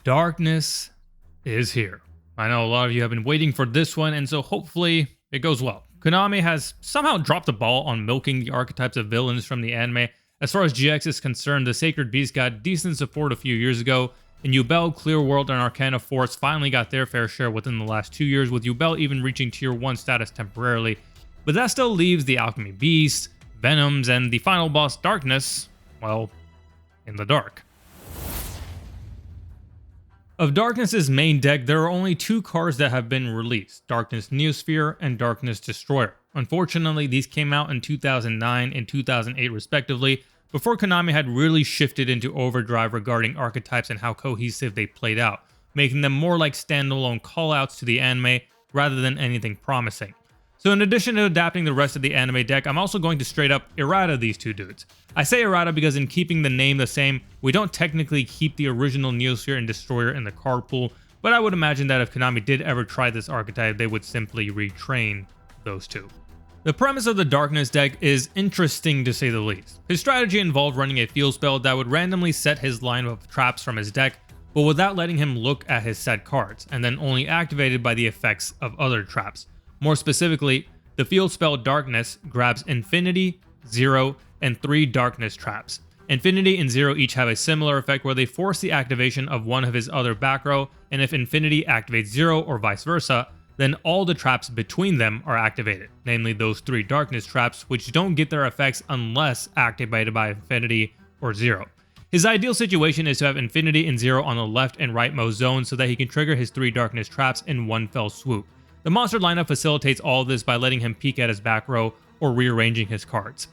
Darkness is here. I know a lot of you have been waiting for this one, and so hopefully it goes well. Konami has somehow dropped the ball on milking the archetypes of villains from the anime. As far as GX is concerned, the Sacred Beast got decent support a few years ago, and Yubel, Clear World, and Arcana Force finally got their fair share within the last 2 years, with Yubel even reaching Tier 1 status temporarily. But that still leaves the Alchemy Beast, Venoms, and the final boss Darkness, well, in the dark. Of Darkness's main deck, there are only 2 cards that have been released, Darkness Neosphere and Darkness Destroyer. Unfortunately, these came out in 2009 and 2008 respectively, before Konami had really shifted into overdrive regarding archetypes and how cohesive they played out, making them more like standalone callouts to the anime rather than anything promising. So in addition to adapting the rest of the anime deck, I'm also going to straight up errata these 2 dudes. I say errata because in keeping the name the same, we don't technically keep the original Neosphere and Destroyer in the card pool, but I would imagine that if Konami did ever try this archetype, they would simply retrain those 2. The premise of the Darkness deck is interesting to say the least. His strategy involved running a field spell that would randomly set his line of traps from his deck, but without letting him look at his set cards, and then only activated by the effects of other traps. More specifically, the field spell Darkness grabs Infinity, 0, and 3 Darkness traps. Infinity and 0 each have a similar effect where they force the activation of one of his other back row, and if Infinity activates 0 or vice versa, then all the traps between them are activated, namely those 3 Darkness traps, which don't get their effects unless activated by Infinity or 0. His ideal situation is to have Infinity and 0 on the left and rightmost zones so that he can trigger his 3 Darkness traps in one fell swoop. The monster lineup facilitates all of this by letting him peek at his back row or rearranging his cards.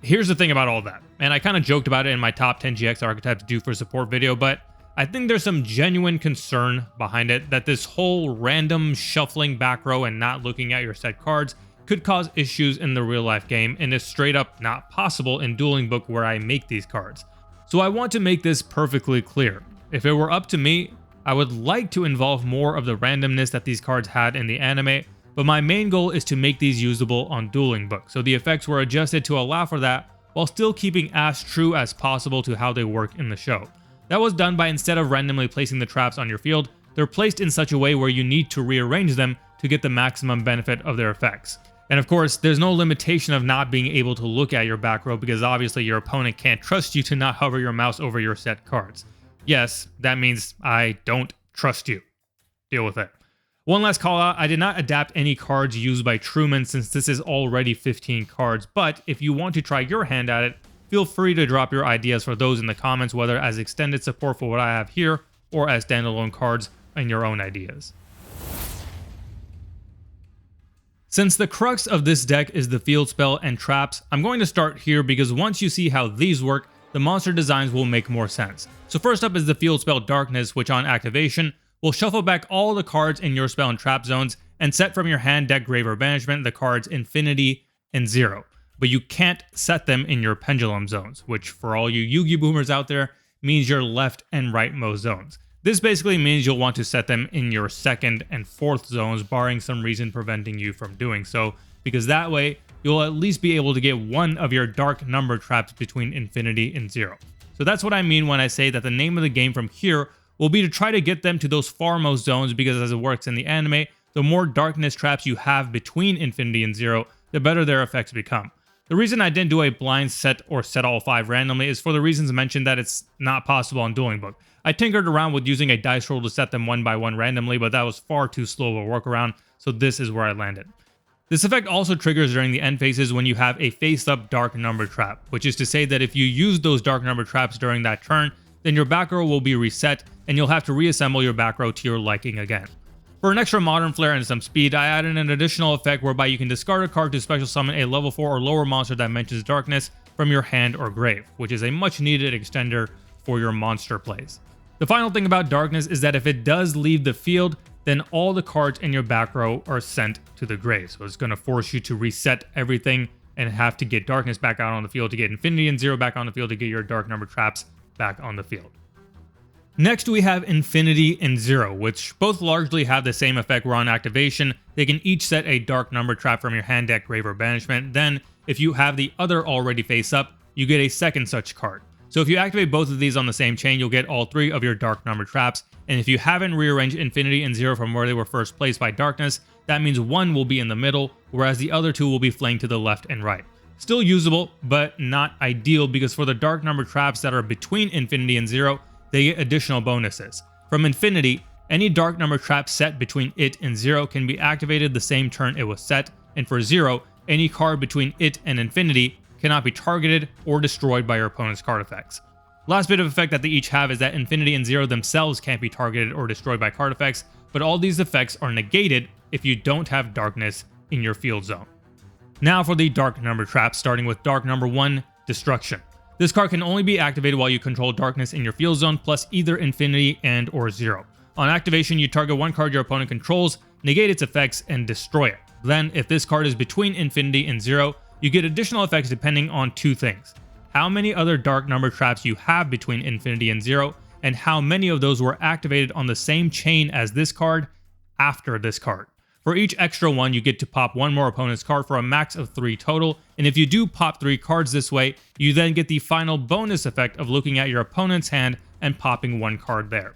Here's the thing about all that, and I kind of joked about it in my top 10 GX archetypes due for support video, but I think there's some genuine concern behind it that this whole random shuffling back row and not looking at your set cards could cause issues in the real life game and is straight up not possible in Dueling Book where I make these cards. So I want to make this perfectly clear. If it were up to me, I would like to involve more of the randomness that these cards had in the anime, but my main goal is to make these usable on Dueling Book, so the effects were adjusted to allow for that while still keeping as true as possible to how they work in the show. That was done by, instead of randomly placing the traps on your field, they're placed in such a way where you need to rearrange them to get the maximum benefit of their effects. And of course, there's no limitation of not being able to look at your back row because obviously your opponent can't trust you to not hover your mouse over your set cards. Yes, that means I don't trust you. Deal with it. One last call out, I did not adapt any cards used by Truman since this is already 15 cards, but if you want to try your hand at it, feel free to drop your ideas for those in the comments, whether as extended support for what I have here or as standalone cards and your own ideas. Since the crux of this deck is the field spell and traps, I'm going to start here because once you see how these work, the monster designs will make more sense. So first up is the field spell Darkness, which on activation will shuffle back all the cards in your spell and trap zones and set from your hand, deck, grave, or banishment the cards Infinity and 0. But you can't set them in your pendulum zones, which for all you Yu-Gi boomers out there means your left and rightmost zones. This basically means you'll want to set them in your second and fourth zones, barring some reason preventing you from doing so, because that way you'll at least be able to get one of your dark number traps between Infinity and 0. So that's what I mean when I say that the name of the game from here will be to try to get them to those farmost zones, because as it works in the anime, the more Darkness traps you have between Infinity and 0, the better their effects become. The reason I didn't do a blind set or set all 5 randomly is for the reasons mentioned that it's not possible on Dueling Book. I tinkered around with using a dice roll to set them one by one randomly, but that was far too slow of a workaround, so this is where I landed. This effect also triggers during the end phases when you have a face-up dark number trap, which is to say that if you use those dark number traps during that turn, then your back row will be reset and you'll have to reassemble your back row to your liking again. For an extra modern flair and some speed, I added an additional effect whereby you can discard a card to special summon a level 4 or lower monster that mentions Darkness from your hand or grave, which is a much needed extender for your monster plays. The final thing about Darkness is that if it does leave the field, then all the cards in your back row are sent to the grave. So it's going to force you to reset everything and have to get Darkness back out on the field to get Infinity and 0 back on the field to get your dark number traps back on the field. Next, we have Infinity and 0, which both largely have the same effect where on activation, they can each set a dark number trap from your hand, deck, grave, or banishment. Then, if you have the other already face up, you get a second such card. So if you activate both of these on the same chain, you'll get all 3 of your dark number traps, and if you haven't rearranged Infinity and Zero from where they were first placed by Darkness, that means one will be in the middle, whereas the other 2 will be flanked to the left and right. Still usable, but not ideal, because for the dark number traps that are between Infinity and Zero, they get additional bonuses. From Infinity, any dark number trap set between it and Zero can be activated the same turn it was set, and for Zero, any card between it and Infinity cannot be targeted or destroyed by your opponent's card effects. Last bit of effect that they each have is that Infinity and Zero themselves can't be targeted or destroyed by card effects, but all these effects are negated if you don't have Darkness in your field zone. Now for the dark number traps, starting with dark number 1, Destruction. This card can only be activated while you control Darkness in your field zone, plus either Infinity and or Zero. On activation, you target one card your opponent controls, negate its effects, and destroy it. Then, if this card is between Infinity and Zero, you get additional effects depending on 2 things: how many other dark number traps you have between Infinity and Zero, and how many of those were activated on the same chain as this card after this card. For each extra one, you get to pop one more opponent's card for a max of 3 total, and if you do pop 3 cards this way, you then get the final bonus effect of looking at your opponent's hand and popping 1 card there.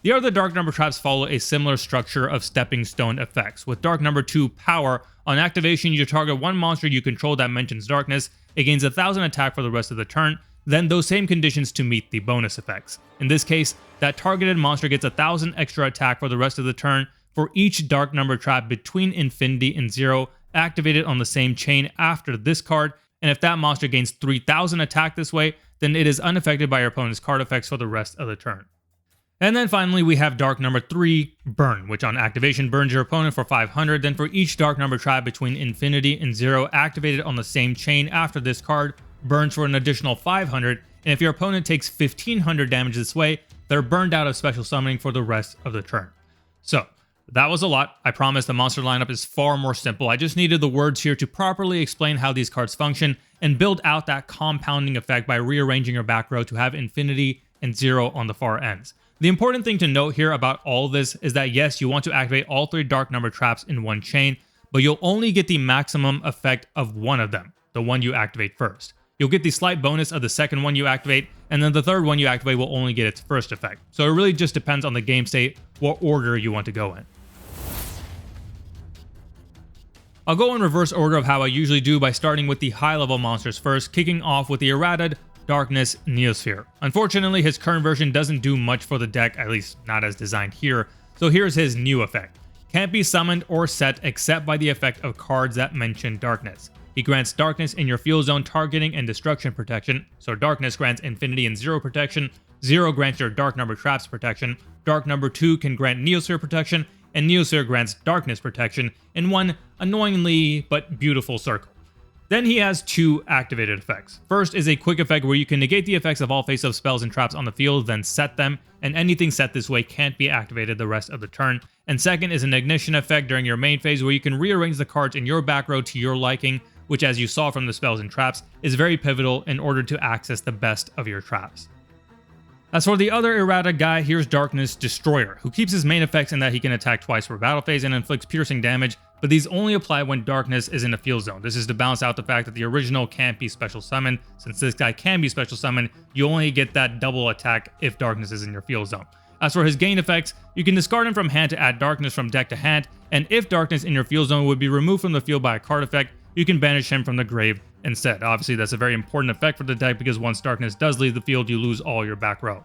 The other dark number traps follow a similar structure of stepping stone effects. With dark number 2, Power, on activation you target one monster you control that mentions Darkness, it gains 1000 attack for the rest of the turn, then those same conditions to meet the bonus effects. In this case, that targeted monster gets 1000 extra attack for the rest of the turn for each dark number trap between Infinity and Zero activated on the same chain after this card, and if that monster gains 3000 attack this way, then it is unaffected by your opponent's card effects for the rest of the turn. And then finally we have dark number 3, Burn, which on activation burns your opponent for 500, then for each dark number trap between Infinity and Zero activated on the same chain after this card, burns for an additional 500, and if your opponent takes 1500 damage this way, they're burned out of special summoning for the rest of the turn. So, that was a lot. I promise the monster lineup is far more simple. I just needed the words here to properly explain how these cards function and build out that compounding effect by rearranging your back row to have Infinity and Zero on the far ends. The important thing to note here about all this is that yes, you want to activate all 3 dark number traps in one chain, but you'll only get the maximum effect of one of them, the one you activate first. You'll get the slight bonus of the second one you activate, and then the third one you activate will only get its first effect. So it really just depends on the game state, what order you want to go in. I'll go in reverse order of how I usually do by starting with the high level monsters first, kicking off with the errated Darkness Neosphere. Unfortunately, his current version doesn't do much for the deck, at least not as designed here, so here's his new effect. Can't be summoned or set except by the effect of cards that mention Darkness. He grants Darkness in your field zone targeting and destruction protection, so Darkness grants Infinity and Zero protection, Zero grants your dark number traps protection, dark number 2 can grant Neosphere protection, and Neosphere grants Darkness protection in one annoyingly but beautiful circle. Then he has 2 activated effects. First is a quick effect where you can negate the effects of all face-up spells and traps on the field, then set them, and anything set this way can't be activated the rest of the turn. And second is an ignition effect during your main phase where you can rearrange the cards in your back row to your liking, which as you saw from the spells and traps, is very pivotal in order to access the best of your traps. As for the other errata guy, here's Darkness Destroyer, who keeps his main effects in that he can attack twice per battle phase and inflicts piercing damage, but these only apply when Darkness is in a field zone. This is to balance out the fact that the original can't be special summoned. Since this guy can be special summoned, you only get that double attack if Darkness is in your field zone. As for his gain effects, you can discard him from hand to add Darkness from deck to hand, and if Darkness in your field zone would be removed from the field by a card effect, you can banish him from the grave instead. Obviously, that's a very important effect for the deck because once Darkness does leave the field, you lose all your back row.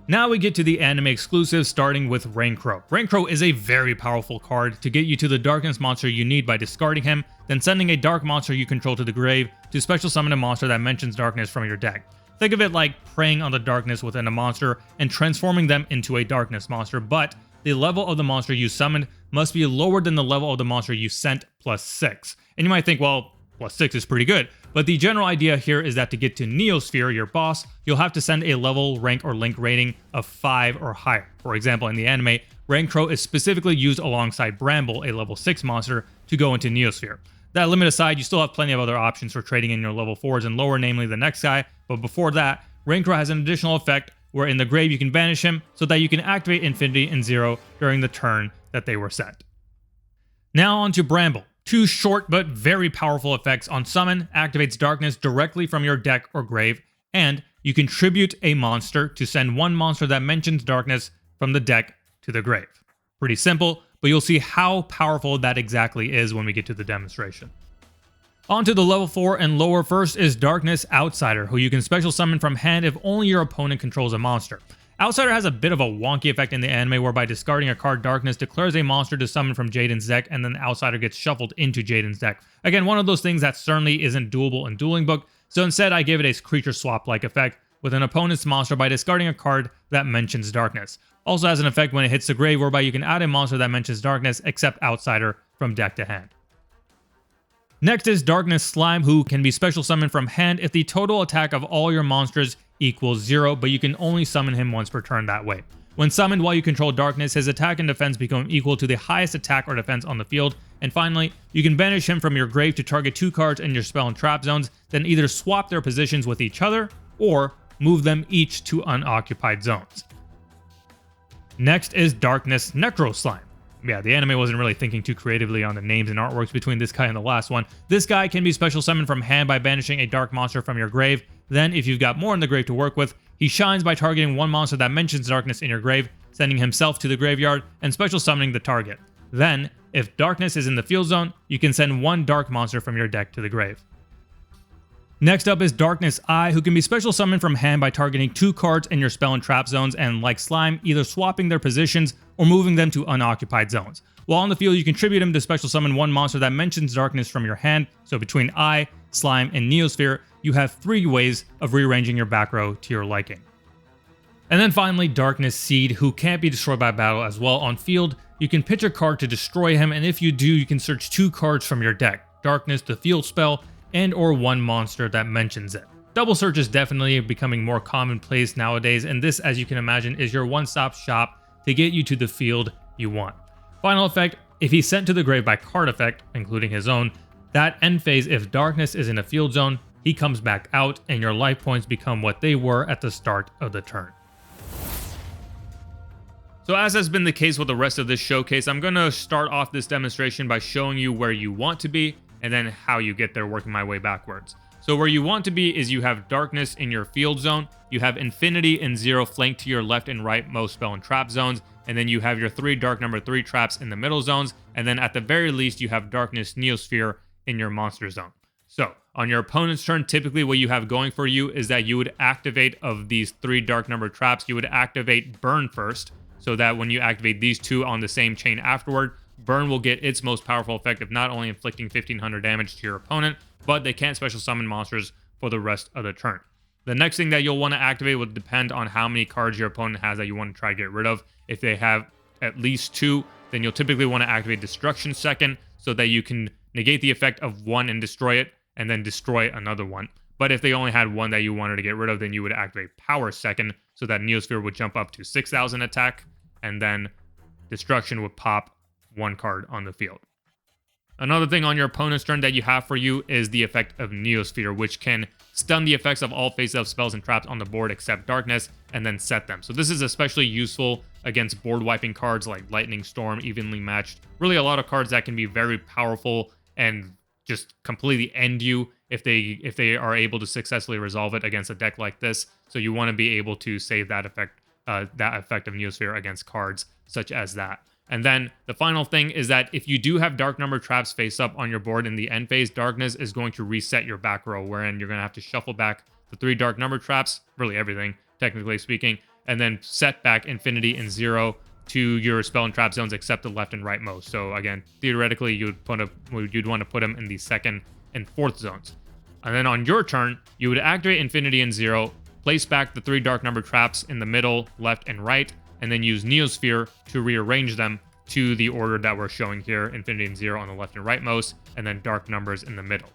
Now we get to the anime exclusives, starting with Raincrow. Raincrow is a very powerful card to get you to the Darkness monster you need by discarding him, then sending a dark monster you control to the grave to special summon a monster that mentions Darkness from your deck. Think of it like preying on the darkness within a monster and transforming them into a Darkness monster, but the level of the monster you summoned must be lower than the level of the monster you sent plus 6. And you might think, well, plus 6 is pretty good. But the general idea here is that to get to Neosphere, your boss, you'll have to send a level, rank, or link rating of 5 or higher. For example, in the anime, Raincrow is specifically used alongside Bramble, a level 6 monster, to go into Neosphere. That limit aside, you still have plenty of other options for trading in your level 4s and lower, namely the next guy, but before that, Raincrow has an additional effect where in the grave you can banish him so that you can activate Infinity and Zero during the turn that they were set. Now on to Bramble. 2 short but very powerful effects. On summon, activates Darkness directly from your deck or grave, and you contribute a monster to send one monster that mentions darkness from the deck to the grave. Pretty simple, but you'll see how powerful that exactly is when we get to the demonstration. On to the level 4 and lower. First is Darkness Outsider, who you can special summon from hand if only your opponent controls a monster. Outsider has a bit of a wonky effect in the anime whereby discarding a card Darkness declares a monster to summon from Jaden's deck, and then the Outsider gets shuffled into Jaden's deck. Again, one of those things that certainly isn't doable in Dueling Book, so instead I give it a creature swap-like effect with an opponent's monster by discarding a card that mentions Darkness. Also has an effect when it hits the grave whereby you can add a monster that mentions Darkness except Outsider from deck to hand. Next is Darkness Slime, who can be special summoned from hand if the total attack of all your monsters equals 0, but you can only summon him once per turn that way. When summoned while you control Darkness, his attack and defense become equal to the highest attack or defense on the field. And finally, you can banish him from your grave to target 2 cards in your spell and trap zones, then either swap their positions with each other or move them each to unoccupied zones. Next is Darkness Necro Slime. Yeah, the anime wasn't really thinking too creatively on the names and artworks between this guy and the last one. This guy can be special summoned from hand by banishing a dark monster from your grave. Then, if you've got more in the grave to work with, he shines by targeting one monster that mentions darkness in your grave, sending himself to the graveyard, and special summoning the target. Then, if darkness is in the field zone, you can send one dark monster from your deck to the grave. Next up is Darkness Eye, who can be special summoned from hand by targeting 2 cards in your spell and trap zones, and like Slime, either swapping their positions or moving them to unoccupied zones. While on the field, you contribute him to special summon one monster that mentions darkness from your hand, so between Eye, Slime, and Neosphere, you have 3 ways of rearranging your back row to your liking. And then finally, Darkness Seed, who can't be destroyed by battle as well. On field, you can pitch a card to destroy him, and if you do, you can search 2 cards from your deck, Darkness, the field spell, and or one monster that mentions it. Double search is definitely becoming more commonplace nowadays, and this, as you can imagine, is your one-stop shop to get you to the field you want. Final effect, if he's sent to the grave by card effect, including his own, that end phase, if darkness is in a field zone, he comes back out and your life points become what they were at the start of the turn. So as has been the case with the rest of this showcase, I'm going to start off this demonstration by showing you where you want to be and then how you get there, working my way backwards. So where you want to be is you have darkness in your field zone, you have infinity and 0 flanked to your left and right most spell and trap zones, and then you have your 3 dark number 3 traps in the middle zones, and then at the very least you have darkness Neosphere in your monster zone. So on your opponent's turn, typically what you have going for you is that you would activate, of these 3 dark number traps, you would activate Burn first, so that when you activate these 2 on the same chain afterward, Burn will get its most powerful effect of not only inflicting 1500 damage to your opponent, but they can't special summon monsters for the rest of the turn. The next thing that you'll want to activate will depend on how many cards your opponent has that you want to try to get rid of. If they have at least 2, then you'll typically want to activate Destruction second, so that you can negate the effect of one and destroy it, and then destroy another one. But if they only had 1 that you wanted to get rid of, then you would activate Power second, so that Neosphere would jump up to 6000 attack, and then Destruction would pop 1 card on the field. Another thing on your opponent's turn that you have for you is the effect of Neosphere, which can stun the effects of all face-up spells and traps on the board except darkness, and then set them. So this is especially useful against board-wiping cards like Lightning Storm, Evenly Matched. Really a lot of cards that can be very powerful and just completely end you if they are able to successfully resolve it against a deck like this. So you want to be able to save that effect of Neosphere against cards such as that. And then the final thing is that if you do have dark number traps face up on your board in the end phase, darkness is going to reset your back row, wherein you're going to have to shuffle back the 3 dark number traps, really everything, technically speaking, and then set back infinity and 0 to your spell and trap zones except the left and right most. So again, theoretically, you'd want to put them in the 2nd and 4th zones. And then on your turn, you would activate infinity and 0, place back the 3 dark number traps in the middle, left, and right, and then use Neosphere to rearrange them to the order that we're showing here, infinity and 0 on the left and right most, and then dark numbers in the middle.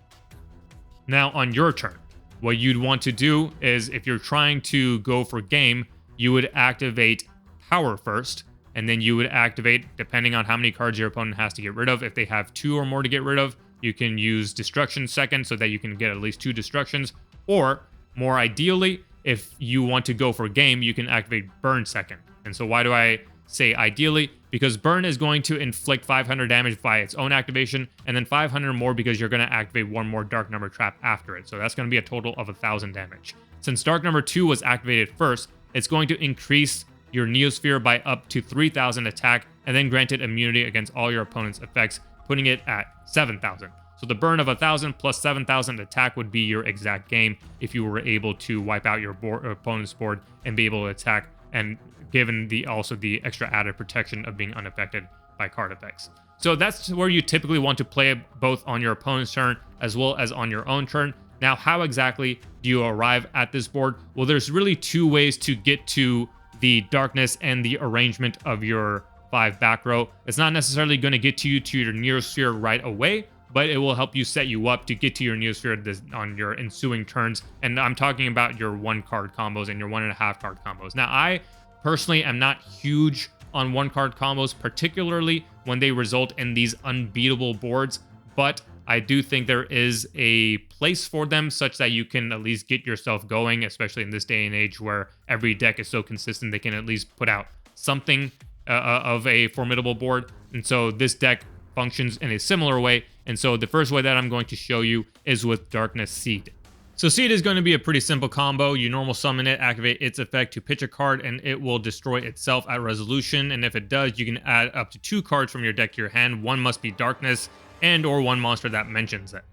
Now on your turn, what you'd want to do is, if you're trying to go for game, you would activate Power first, and then you would activate, depending on how many cards your opponent has to get rid of. If they have 2 or more to get rid of, you can use Destruction second, so that you can get at least 2 destructions, or more ideally, if you want to go for game, you can activate Burn second. And so why do I say ideally, because Burn is going to inflict 500 damage by its own activation, and then 500 more because you're going to activate one more Dark Number trap after it. So that's going to be a total of 1,000 damage. Since Dark Number 2 was activated first, it's going to increase your Neosphere by up to 3,000 attack, and then grant it immunity against all your opponent's effects, putting it at 7,000. So the burn of 1,000 plus 7,000 attack would be your exact game if you were able to wipe out your opponent's board and be able to attack, and given also the extra added protection of being unaffected by card effects. So that's where you typically want to play it, both on your opponent's turn as well as on your own turn. Now, how exactly do you arrive at this board? Well, there's really two ways to get to the darkness and the arrangement of your 5 back row. It's not necessarily going to get to you to your Neosphere right away, but it will help you set you up to get to your Neosphere on your ensuing turns. And I'm talking about your 1-card combos and your 1.5-card combos. Now, I personally am not huge on 1-card combos, particularly when they result in these unbeatable boards, but I do think there is a place for them such that you can at least get yourself going, especially in this day and age where every deck is so consistent. They can at least put out something of a formidable board. And so this deck functions in a similar way. And so the first way that I'm going to show you is with Darkness Seed. So Seed is going to be a pretty simple combo. You normal summon it, activate its effect to pitch a card, and it will destroy itself at resolution. And if it does, you can add up to 2 cards from your deck to your hand. One must be Darkness, and or one monster that mentions it.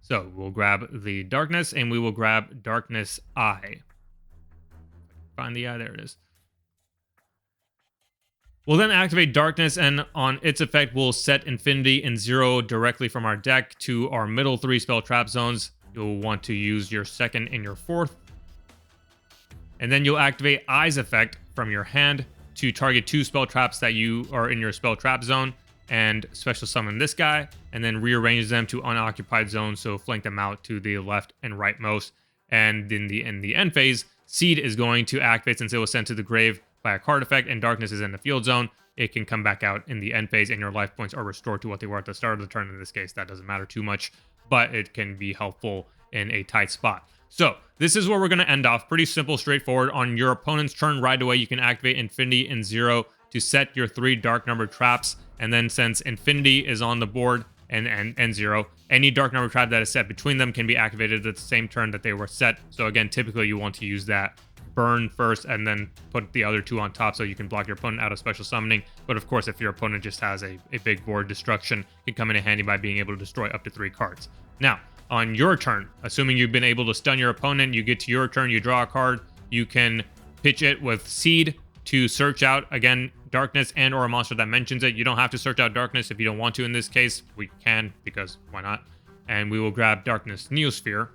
So we'll grab the Darkness, and we will grab Darkness Eye. Find the eye, there it is. We'll then activate Darkness, and on its effect, we'll set Infinity and 0 directly from our deck to our middle 3 spell trap zones. You'll want to use your 2nd and your 4th. And then you'll activate Eye's effect from your hand to target 2 spell traps that you are in your spell trap zone, and special summon this guy, and then rearrange them to unoccupied zones, so flank them out to the left and rightmost. And in the end phase, Seed is going to activate since it was sent to the grave by a card effect, and Darkness is in the field zone. It can come back out in the end phase, and your life points are restored to what they were at the start of the turn. In this case, that doesn't matter too much, but it can be helpful in a tight spot. So this is where we're going to end off. Pretty simple, straightforward. On your opponent's turn right away, you can activate Infinity and 0 to set your 3 dark number traps. And then since Infinity is on the board and 0, any dark number trap that is set between them can be activated at the same turn that they were set. So again, typically you want to use that burn first and then put the other 2 on top so you can block your opponent out of special summoning. But of course, if your opponent just has a big board, destruction can come in handy by being able to destroy up to 3 cards. Now, on your turn, assuming you've been able to stun your opponent, you get to your turn, you draw a card, you can pitch it with Seed to search out, again, Darkness and or a monster that mentions it. You don't have to search out Darkness if you don't want to in this case. We can, because why not? And we will grab Darkness Neosphere,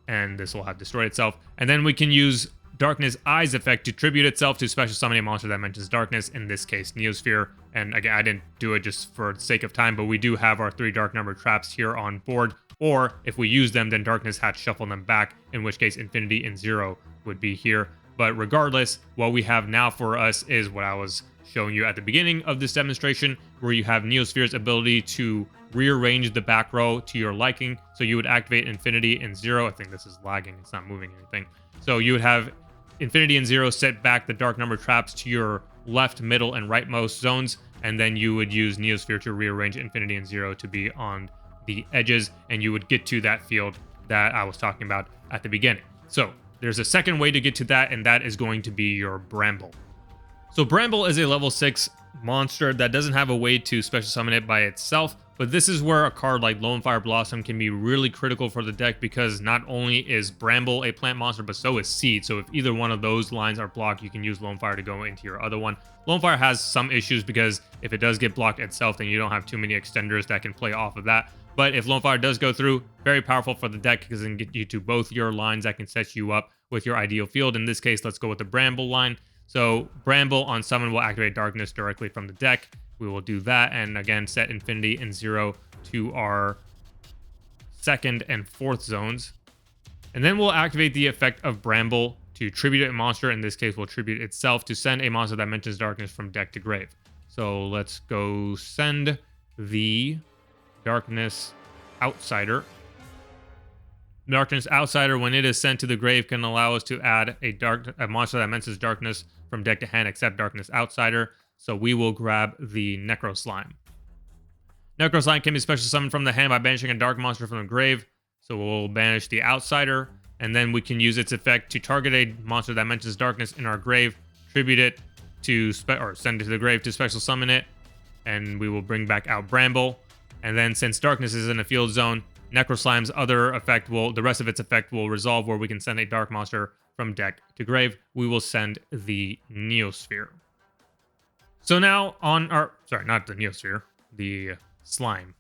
and this will have destroyed itself. And then we can use Darkness Eye's effect to tribute itself to special summon a monster that mentions Darkness, in this case Neosphere. And again, I didn't do it just for the sake of time, but we do have our 3 dark number traps here on board. Or if we use them, then Darkness had to shuffle them back, in which case Infinity and 0 would be here. But regardless, what we have now for us is what I was showing you at the beginning of this demonstration, where you have Neosphere's ability to rearrange the back row to your liking. So you would activate Infinity and 0. I think this is lagging, it's not moving anything. So you would have Infinity and 0 set back the dark number traps to your left, middle, and rightmost zones, and then you would use Neosphere to rearrange Infinity and 0 to be on the edges, and you would get to that field that I was talking about at the beginning. So there's a second way to get to that, and that is going to be your Bramble. So Bramble is a level 6 monster that doesn't have a way to special summon it by itself, but this is where a card like Lonefire Blossom can be really critical for the deck, because not only is Bramble a plant monster, but so is Seed. So if either one of those lines are blocked, you can use Lonefire to go into your other one. Lonefire has some issues because if it does get blocked itself, then you don't have too many extenders that can play off of that. But if Lonefire does go through, very powerful for the deck, because it can get you to both your lines that can set you up with your ideal field. In this case, let's go with the Bramble line. So Bramble on summon will activate Darkness directly from the deck. We will do that, and again, set Infinity and 0 to our 2nd and 4th zones. And then we'll activate the effect of Bramble to tribute a monster. In this case, we'll tribute itself to send a monster that mentions Darkness from deck to grave. So let's go send the Darkness Outsider. Darkness Outsider, when it is sent to the grave, can allow us to add a monster that mentions darkness from deck to hand, except Darkness Outsider. So we will grab the Necro Slime. Necro Slime can be special summoned from the hand by banishing a dark monster from the grave. So we'll banish the Outsider, and then we can use its effect to target a monster that mentions darkness in our grave, tribute it to send it to the grave to special summon it, and we will bring back out Bramble. And then since darkness is in a field zone, Necroslime's the rest of its effect will resolve, where we can send a dark monster from deck to grave. We will send the Neosphere. So now on our, not the Neosphere, the Slime.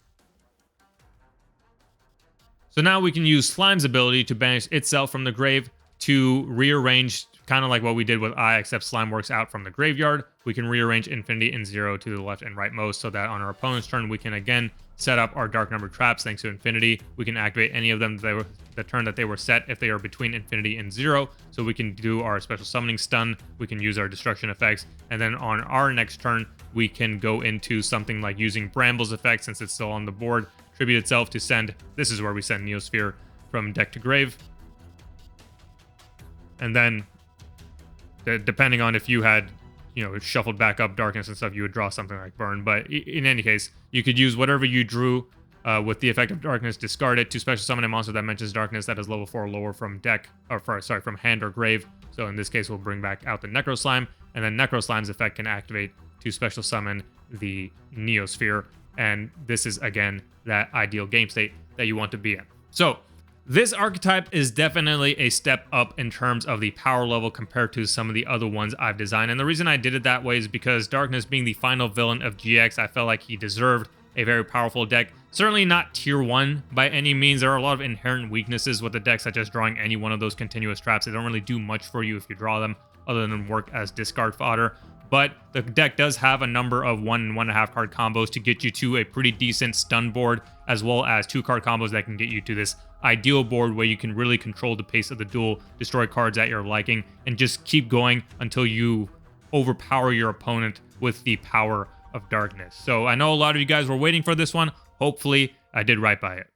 So now we can use Slime's ability to banish itself from the grave to rearrange, kind of like what we did with Eye, except Slime works out from the graveyard. We can rearrange Infinity and Zero to the left and right most, so that on our opponent's turn, we can again set up our dark number traps thanks to Infinity. We can activate any of them the turn that they were set if they are between Infinity and Zero. So we can do our special summoning stun, we can use our destruction effects, and then on our next turn, we can go into something like using Bramble's effect since it's still on the board, tribute itself to send, this is where we send Neosphere from deck to grave. And then, depending on if you had, shuffled back up darkness and stuff, you would draw something like Burn. But in any case, you could use whatever you drew with the effect of darkness, discard it to special summon a monster that mentions darkness that is level 4 or lower from deck, from hand or grave. So in this case, we'll bring back out the Necro Slime, and then Necro Slime's effect can activate to special summon the Neosphere. And this is, again, that ideal game state that you want to be in. So this archetype is definitely a step up in terms of the power level compared to some of the other ones I've designed. And the reason I did it that way is because Darkness being the final villain of GX, I felt like he deserved a very powerful deck. Certainly not tier 1 by any means. There are a lot of inherent weaknesses with the deck, such as drawing any one of those continuous traps. They don't really do much for you if you draw them, other than work as discard fodder. But the deck does have a number of 1 and 1.5 card combos to get you to a pretty decent stun board, as well as 2 card combos that can get you to this ideal board where you can really control the pace of the duel, destroy cards at your liking, and just keep going until you overpower your opponent with the power of darkness. So I know a lot of you guys were waiting for this one. Hopefully I did right by it.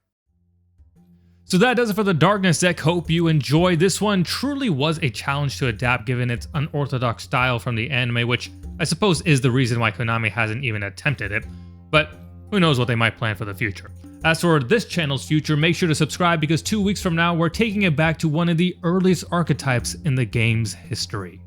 So that does it for the Darkness deck. Hope you enjoyed. This one truly was a challenge to adapt given its unorthodox style from the anime, which I suppose is the reason why Konami hasn't even attempted it, but who knows what they might plan for the future. As for this channel's future, make sure to subscribe because 2 weeks from now, we're taking it back to one of the earliest archetypes in the game's history.